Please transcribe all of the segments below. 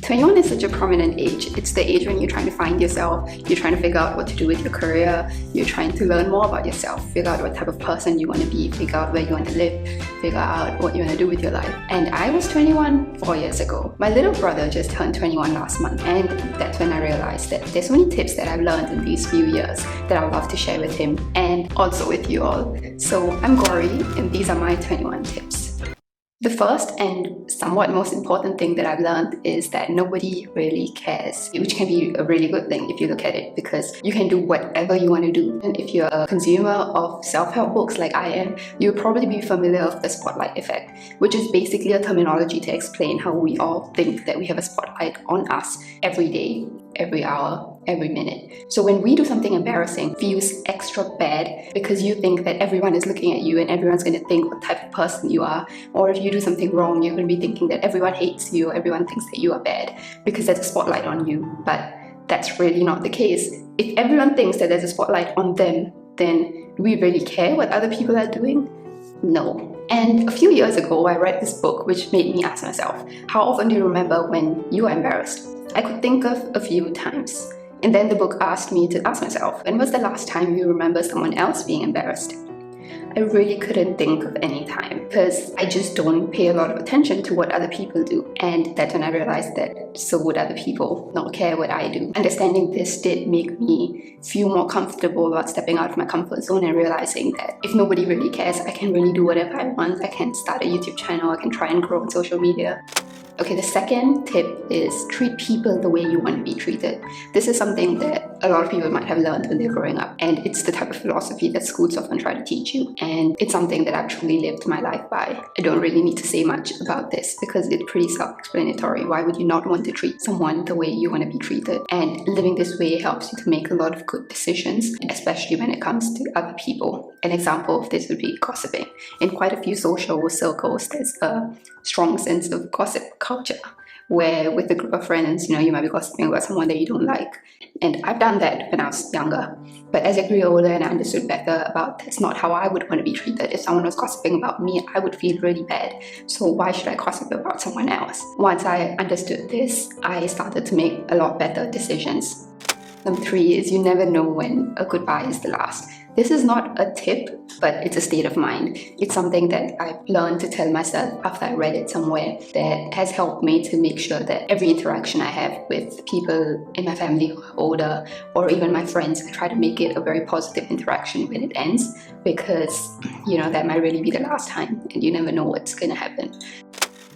21 is such a prominent age. It's the age when you're trying to find yourself, you're trying to figure out what to do with your career, you're trying to learn more about yourself, figure out what type of person you want to be, figure out where you want to live, figure out what you want to do with your life. And I was 21 4 years ago. My little brother just turned 21 last month, and that's when I realized that there's so many tips that I've learned in these few years that I'd love to share with him and also with you all. So I'm Gauri, and these are my 21 tips. The first and somewhat most important thing that I've learned is that nobody really cares, which can be a really good thing if you look at it, because you can do whatever you want to do. And if you're a consumer of self-help books like I am, you'll probably be familiar with the spotlight effect, which is basically a terminology to explain how we all think that we have a spotlight on us every day, every hour, every minute. So when we do something embarrassing, it feels extra bad because you think that everyone is looking at you and everyone's going to think what type of person you are. Or if you do something wrong, you're going to be thinking that everyone hates you, or everyone thinks that you are bad because there's a spotlight on you. But that's really not the case. If everyone thinks that there's a spotlight on them, then do we really care what other people are doing? No. And a few years ago, I read this book which made me ask myself, how often do you remember when you were embarrassed? I could think of a few times. And then the book asked me to ask myself, when was the last time you remember someone else being embarrassed? I really couldn't think of any time because I just don't pay a lot of attention to what other people do. And that's when I realized that so would other people not care what I do. Understanding this did make me feel more comfortable about stepping out of my comfort zone and realizing that if nobody really cares, I can really do whatever I want. I can start a YouTube channel, I can try and grow on social media. Okay, the second tip is treat people the way you want to be treated. This is something that a lot of people might have learned when they're growing up, and it's the type of philosophy that schools often try to teach you, and it's something that I've truly lived my life by. I don't really need to say much about this because it's pretty self-explanatory. Why would you not want to treat someone the way you want to be treated? And living this way helps you to make a lot of good decisions, especially when it comes to other people. An example of this would be gossiping. In quite a few social circles, there's a strong sense of gossip culture, where with a group of friends, you might be gossiping about someone that you don't like. And I've done that when I was younger. But as I grew older and I understood better about that's not how I would want to be treated. If someone was gossiping about me, I would feel really bad. So why should I gossip about someone else? Once I understood this, I started to make a lot better decisions. Number 3 is you never know when a goodbye is the last. This is not a tip, but it's a state of mind. It's something that I've learned to tell myself after I read it somewhere that has helped me to make sure that every interaction I have with people in my family who are older, or even my friends, I try to make it a very positive interaction when it ends, because that might really be the last time and you never know what's going to happen.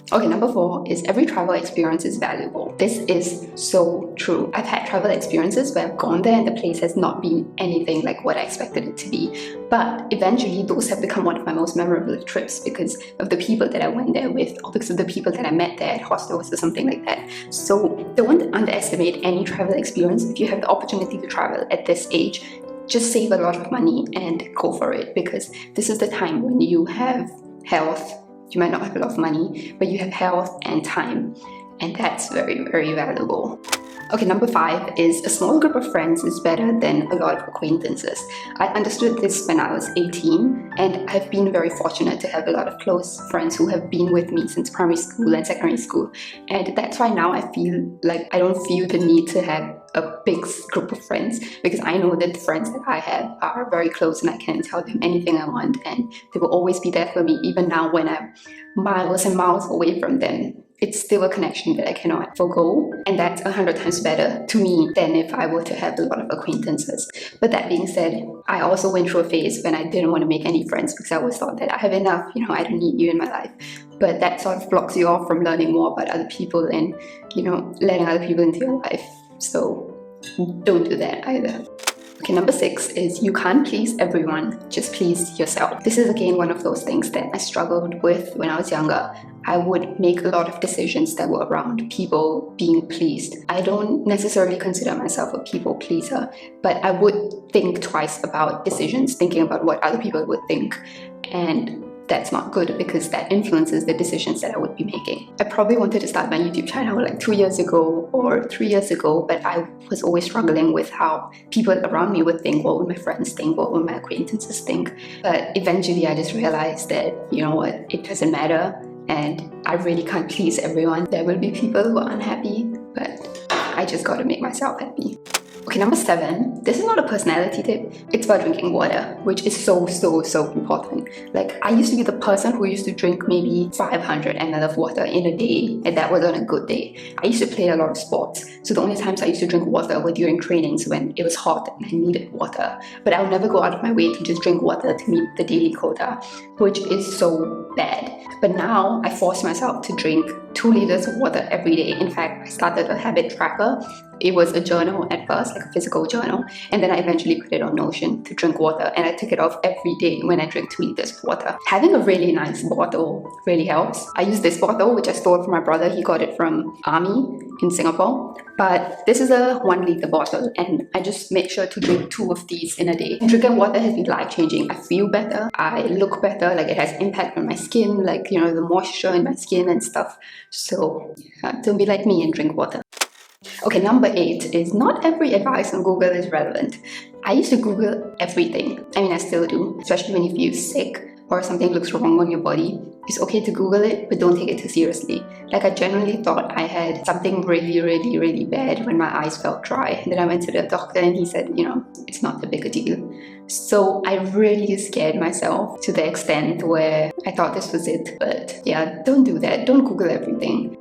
Okay, number 4 is every travel experience is valuable. This is so true. I've had travel experiences where I've gone there and the place has not been anything like what I expected it to be. But eventually those have become one of my most memorable trips because of the people that I went there with, or because of the people that I met there at hostels or something like that. So don't underestimate any travel experience. If you have the opportunity to travel at this age, just save a lot of money and go for it, because this is the time when you have health. You might not have a lot of money, but you have health and time, and that's very, very valuable. Okay, number 5 is a small group of friends is better than a lot of acquaintances. I understood this when I was 18, and I've been very fortunate to have a lot of close friends who have been with me since primary school and secondary school. And that's why now I feel like I don't feel the need to have a big group of friends, because I know that the friends that I have are very close and I can tell them anything I want and they will always be there for me, even now when I'm miles and miles away from them. It's still a connection that I cannot forgo, and that's 100 times better to me than if I were to have a lot of acquaintances. But that being said, I also went through a phase when I didn't want to make any friends because I always thought that I have enough, I don't need you in my life. But that sort of blocks you off from learning more about other people and, letting other people into your life. So don't do that either. Okay, number 6 is you can't please everyone, just please yourself. This is again one of those things that I struggled with when I was younger. I would make a lot of decisions that were around people being pleased. I don't necessarily consider myself a people pleaser, but I would think twice about decisions, thinking about what other people would think. And that's not good because that influences the decisions that I would be making. I probably wanted to start my YouTube channel like 2 years ago or 3 years ago, but I was always struggling with how people around me would think, what would my friends think, what would my acquaintances think. But eventually I just realized that, it doesn't matter, and I really can't please everyone. There will be people who are unhappy, just gotta make myself happy. Okay, number 7, this is not a personality tip, it's about drinking water, which is so important. Like, I used to be the person who used to drink maybe 500 ml of water in a day, and that was on a good day. I used to play a lot of sports, so the only times I used to drink water were during trainings when it was hot and I needed water. But I would never go out of my way to just drink water to meet the daily quota, which is so bad. But now I force myself to drink 2 liters of water every day. In fact, I started a habit tracker. It was a journal at first, like a physical journal, and then I eventually put it on Notion to drink water, and I tick it off every day when I drink 2 liters of water. Having a really nice bottle really helps. I use this bottle, which I stole from my brother. He got it from Army in Singapore. But this is a 1 liter bottle, and I just make sure to drink 2 of these in a day. Drinking water has been life-changing. I feel better, I look better, like it has impact on my skin, like, you know, the moisture in my skin and stuff. So don't be like me and drink water. Okay, number 8 is not every advice on Google is relevant. I used to Google everything. I mean, I still do, especially when you feel sick or something looks wrong on your body. It's okay to Google it, but don't take it too seriously. Like, I genuinely thought I had something really bad when my eyes felt dry. And then I went to the doctor and he said, you know, it's not that big a deal. So I really scared myself to the extent where I thought this was it. But yeah, don't do that. Don't Google everything.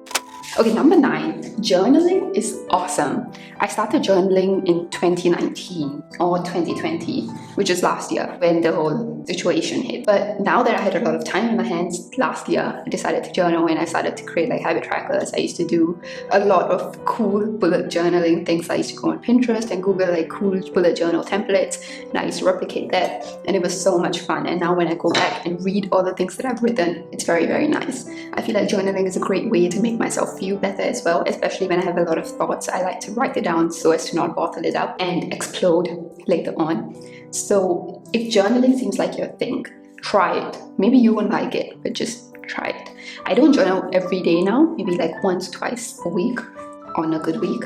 Okay, number 9, journaling is awesome. I started journaling in 2019 or 2020, which is last year when the whole situation hit. But now that I had a lot of time in my hands last year, I decided to journal and I started to create like habit trackers. I used to do a lot of cool bullet journaling things. I used to go on Pinterest and Google like cool bullet journal templates, and I used to replicate that, and it was so much fun. And now when I go back and read all the things that I've written, it's very nice. I feel like journaling is a great way to make myself feel better as well, especially when I have a lot of thoughts. I like to write it down so as to not bottle it up and explode later on. So if journaling seems like your thing, try it. Maybe you won't like it, but just try it. I don't journal every day now, maybe like once, twice a week on a good week.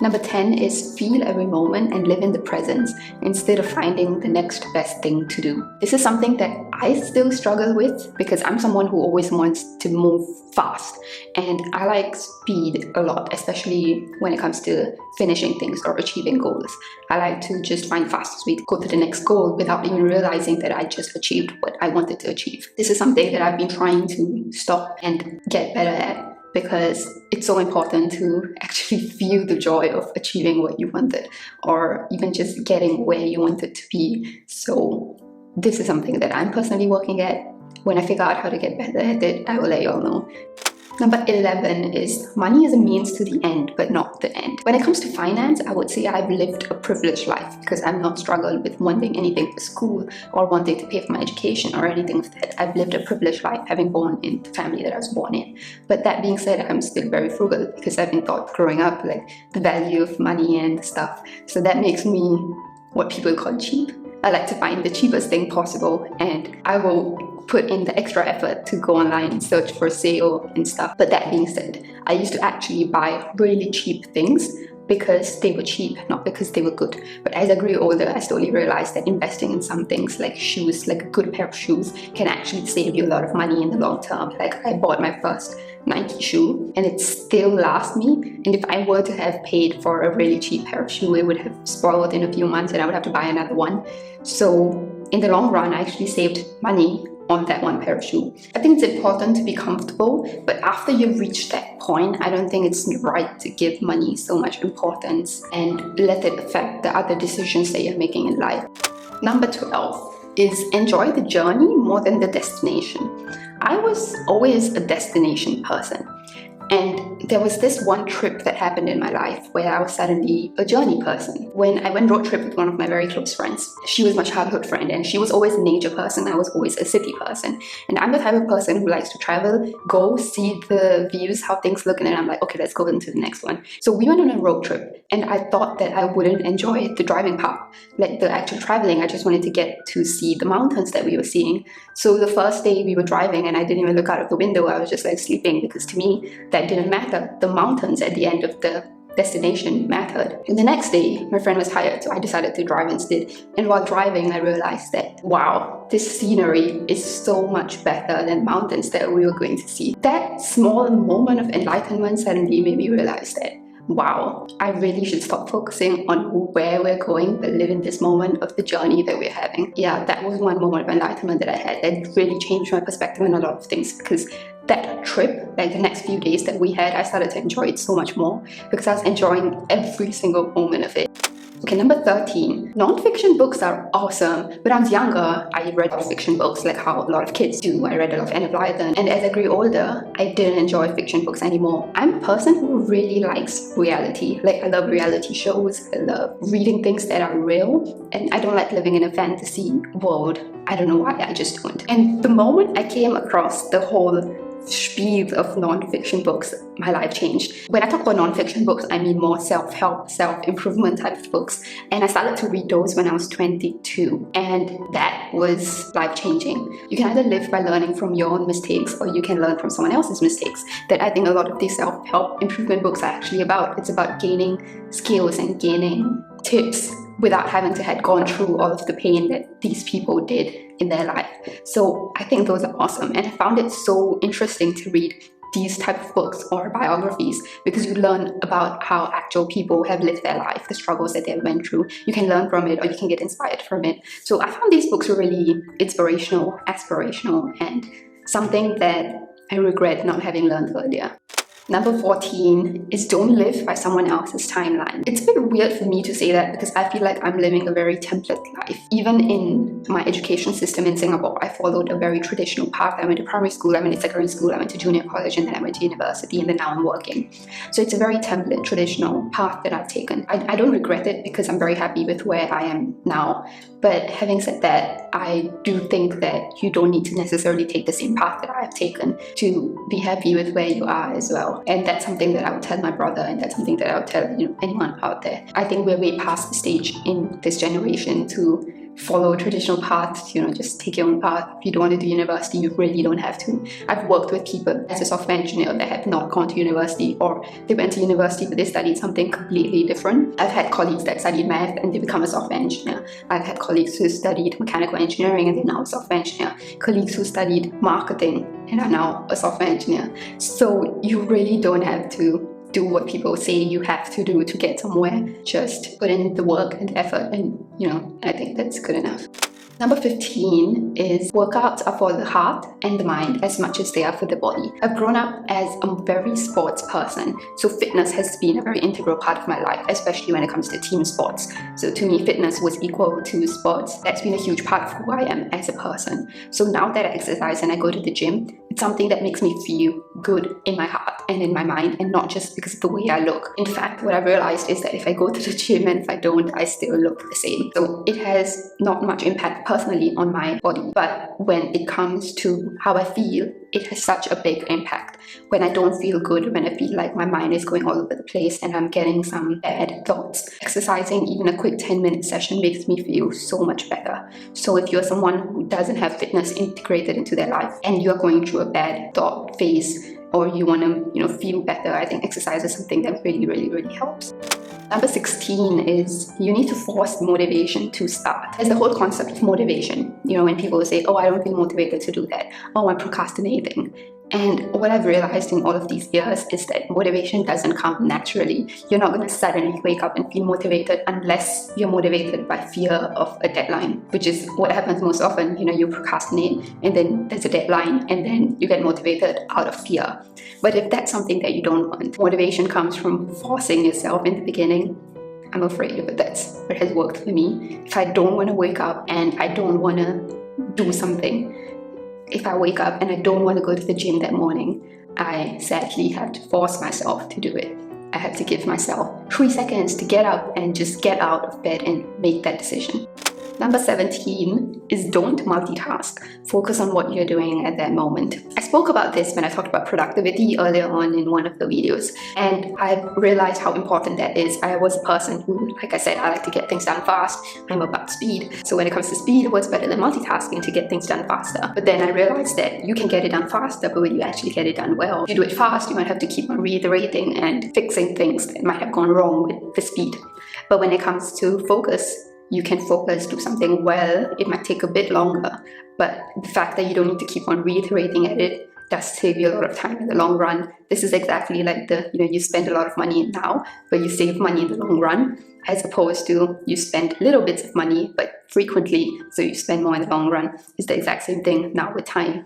Number 10 is feel every moment and live in the present instead of finding the next best thing to do. This is something that I still struggle with because I'm someone who always wants to move fast, and I like speed a lot, especially when it comes to finishing things or achieving goals. I like to just find the fastest way to go to the next goal without even realizing that I just achieved what I wanted to achieve. This is something that I've been trying to stop and get better at, because it's so important to actually feel the joy of achieving what you wanted, or even just getting where you wanted to be. So this is something that I'm personally working at. When I figure out how to get better at it, I will let you all know. Number 11 is money is a means to the end, but not the end. When it comes to finance, I would say I've lived a privileged life because I've not struggled with wanting anything for school or wanting to pay for my education or anything of that. I've lived a privileged life having born in the family that I was born in. But that being said, I'm still very frugal because I've been taught growing up like the value of money and stuff. So that makes me what people call cheap. I like to find the cheapest thing possible, and I will put in the extra effort to go online and search for sale and stuff. But that being said, I used to actually buy really cheap things because they were cheap, not because they were good. But as I grew older, I slowly realized that investing in some things like shoes, like a good pair of shoes, can actually save you a lot of money in the long term. Like, I bought my first Nike shoe and it still lasts me, and if I were to have paid for a really cheap pair of shoe, it would have spoiled in a few months and I would have to buy another one. So in the long run, I actually saved money on that one pair of shoe. I think it's important to be comfortable, but after you reach that point, I don't think it's right to give money so much importance and let it affect the other decisions that you're making in life. Number 12 is enjoy the journey more than the destination. I was always a destination person. And there was this one trip that happened in my life where I was suddenly a journey person. When I went road trip with one of my very close friends, she was my childhood friend and she was always a nature person, I was always a city person. And I'm the type of person who likes to travel, go see the views, how things look, and then I'm like, okay, let's go into the next one. So we went on a road trip and I thought that I wouldn't enjoy the driving part, like the actual traveling. I just wanted to get to see the mountains that we were seeing. So the first day we were driving and I didn't even look out of the window, I was just like sleeping, because to me, that didn't matter. The mountains at the end of the destination mattered. And the next day, my friend was tired, so I decided to drive instead. And while driving, I realized that, wow, this scenery is so much better than mountains that we were going to see. That small moment of enlightenment suddenly made me realize that wow, I really should stop focusing on where we're going, but live in this moment of the journey that we're having. Yeah, that was one moment of enlightenment that I had that really changed my perspective on a lot of things, because that trip, like the next few days that we had, I started to enjoy it so much more because I was enjoying every single moment of it. Okay, number 13. Non-fiction books are awesome. When I was younger, I read a lot of fiction books, like how a lot of kids do. I read a lot of Anne Blyton. And as I grew older, I didn't enjoy fiction books anymore. I'm a person who really likes reality. Like, I love reality shows. I love reading things that are real. And I don't like living in a fantasy world. I don't know why, I just don't. And the moment I came across the whole spiel of non-fiction books, my life changed. When I talk about non-fiction books, I mean more self-help, self-improvement type of books. And I started to read those when I was 22. And that was life-changing. You can either live by learning from your own mistakes, or you can learn from someone else's mistakes. That I think a lot of these self-help improvement books are actually about. It's about gaining skills and gaining tips without having to have gone through all of the pain that these people did in their life. So I think those are awesome, and I found it so interesting to read these type of books or biographies, because you learn about how actual people have lived their life, the struggles that they went through. You can learn from it, or you can get inspired from it. So I found these books really inspirational, aspirational, and something that I regret not having learned earlier. Number 14 is don't live by someone else's timeline. It's a bit weird for me to say that because I feel like I'm living a very template life. Even in my education system in Singapore, I followed a very traditional path. I went to primary school, I went to secondary school, I went to junior college, and then I went to university, and then now I'm working. So it's a very template, traditional path that I've taken. I don't regret it because I'm very happy with where I am now. But having said that, I do think that you don't need to necessarily take the same path that I have taken to be happy with where you are as well. And that's something that I would tell my brother, and that's something that I would tell anyone out there. I think we're way past the stage in this generation to follow traditional paths, just take your own path. If you don't want to do university, you really don't have to. I've worked with people as a software engineer that have not gone to university, or they went to university but they studied something completely different. I've had colleagues that studied math and they become a software engineer. I've had colleagues who studied mechanical engineering and they're now a software engineer. Colleagues who studied marketing and are now a software engineer. So you really don't have to do what people say you have to do to get somewhere. Just put in the work and effort, and I think that's good enough. Number 15 is workouts are for the heart and the mind as much as they are for the body. I've grown up as a very sports person, so fitness has been a very integral part of my life, especially when it comes to team sports. So to me, fitness was equal to sports. That's been a huge part of who I am as a person. So now that I exercise and I go to the gym, it's something that makes me feel good in my heart and in my mind, and not just because of the way I look. In fact, what I've realized is that if I go to the gym and if I don't, I still look the same. So it has not much impact personally on my body, but when it comes to how I feel, it has such a big impact. When I don't feel good, when I feel like my mind is going all over the place and I'm getting some bad thoughts, exercising, even a quick 10-minute session, makes me feel so much better. So if you're someone who doesn't have fitness integrated into their life and you're going through a bad thought phase, or you want to feel better, I think exercise is something that really, really, really helps. Number 16 is you need to force motivation to start. There's the whole concept of motivation. When people say, oh, I don't feel motivated to do that. Oh, I'm procrastinating. And what I've realized in all of these years is that motivation doesn't come naturally. You're not going to suddenly wake up and feel motivated unless you're motivated by fear of a deadline, which is what happens most often. You procrastinate and then there's a deadline and then you get motivated out of fear. But if that's something that you don't want, motivation comes from forcing yourself in the beginning. I'm afraid, but that's what has worked for me. If I don't want to wake up and I don't want to do something, if I wake up and I don't want to go to the gym that morning, I sadly have to force myself to do it. I have to give myself 3 seconds to get up and just get out of bed and make that decision. Number 17 is don't multitask. Focus on what you're doing at that moment. I spoke about this when I talked about productivity earlier on in one of the videos, and I've realized how important that is. I was a person who, like I said, I like to get things done fast. I'm about speed. So when it comes to speed, what's better than multitasking to get things done faster? But then I realized that you can get it done faster, but when you actually get it done well, if you do it fast, you might have to keep on reiterating and fixing things that might have gone wrong with the speed. But when it comes to focus, you can focus, do something well. It might take a bit longer, but the fact that you don't need to keep on reiterating at it does save you a lot of time in the long run. This is exactly like you spend a lot of money now, but you save money in the long run, as opposed to you spend little bits of money, but frequently, so you spend more in the long run. It's the exact same thing now with time.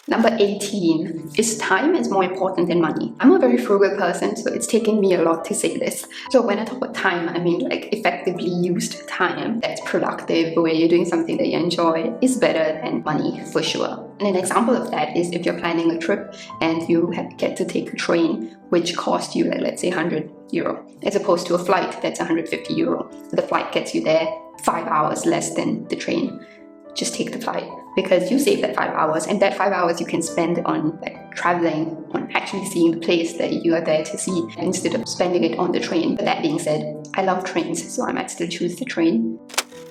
Number 18 is time is more important than money. I'm a very frugal person, so it's taken me a lot to say this. So when I talk about time, I mean like effectively used time that's productive, where you're doing something that you enjoy, is better than money for sure. And an example of that is if you're planning a trip and you get to take a train, which costs you, like, let's say €100, as opposed to a flight that's €150. The flight gets you there 5 hours less than the train. Just take the flight, because you save that 5 hours, and that 5 hours you can spend on like traveling, on actually seeing the place that you are there to see, instead of spending it on the train. But that being said, I love trains, so I might still choose the train.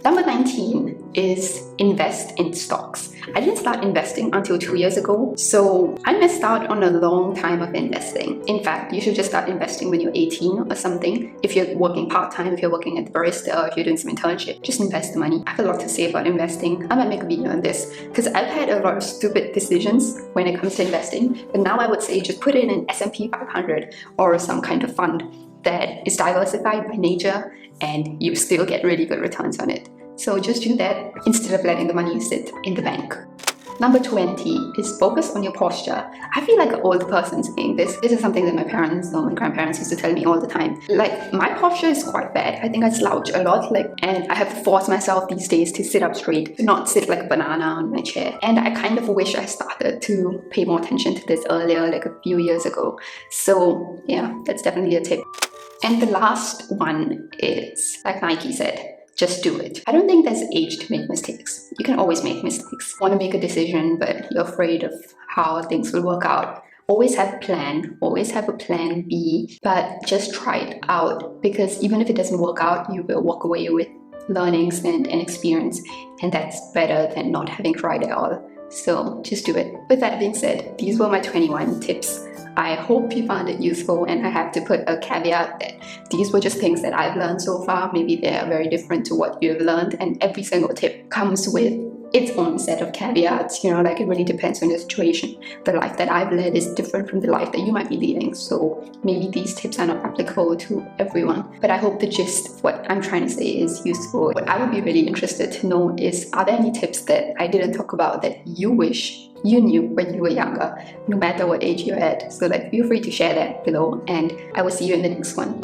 Number 19 is invest in stocks. I didn't start investing until 2 years ago, so I missed out on a long time of investing. In fact, you should just start investing when you're 18 or something. If you're working part-time, if you're working at the barista, or if you're doing some internship, just invest the money. I have a lot to say about investing. I might make a video on this, because I've had a lot of stupid decisions when it comes to investing, but now I would say just put it in an S&P 500 or some kind of fund that is diversified by nature, and you still get really good returns on it. So just do that instead of letting the money sit in the bank. Number 20 is focus on your posture. I feel like an old person saying this. This is something that my parents or my grandparents used to tell me all the time. Like, my posture is quite bad. I think I slouch a lot, and I have to force myself these days to sit up straight, to not sit like a banana on my chair. And I kind of wish I started to pay more attention to this earlier, like a few years ago. So yeah, that's definitely a tip. And the last one is, like Nike said, just do it. I don't think there's an age to make mistakes. You can always make mistakes. Want to make a decision, but you're afraid of how things will work out. Always have a plan. Always have a plan B, but just try it out, because even if it doesn't work out, you will walk away with learnings and an experience, and that's better than not having tried at all. So just do it. With that being said, these were my 21 tips. I hope you found it useful, and I have to put a caveat that these were just things that I've learned so far. Maybe they are very different to what you've learned, and every single tip comes with its own set of caveats, like it really depends on your situation. The life that I've led is different from the life that you might be leading, so maybe these tips are not applicable to everyone. But I hope the gist of what I'm trying to say is useful. What I would be really interested to know is, are there any tips that I didn't talk about that you wish you knew when you were younger, no matter what age you're at? So feel free to share that below, and I will see you in the next one.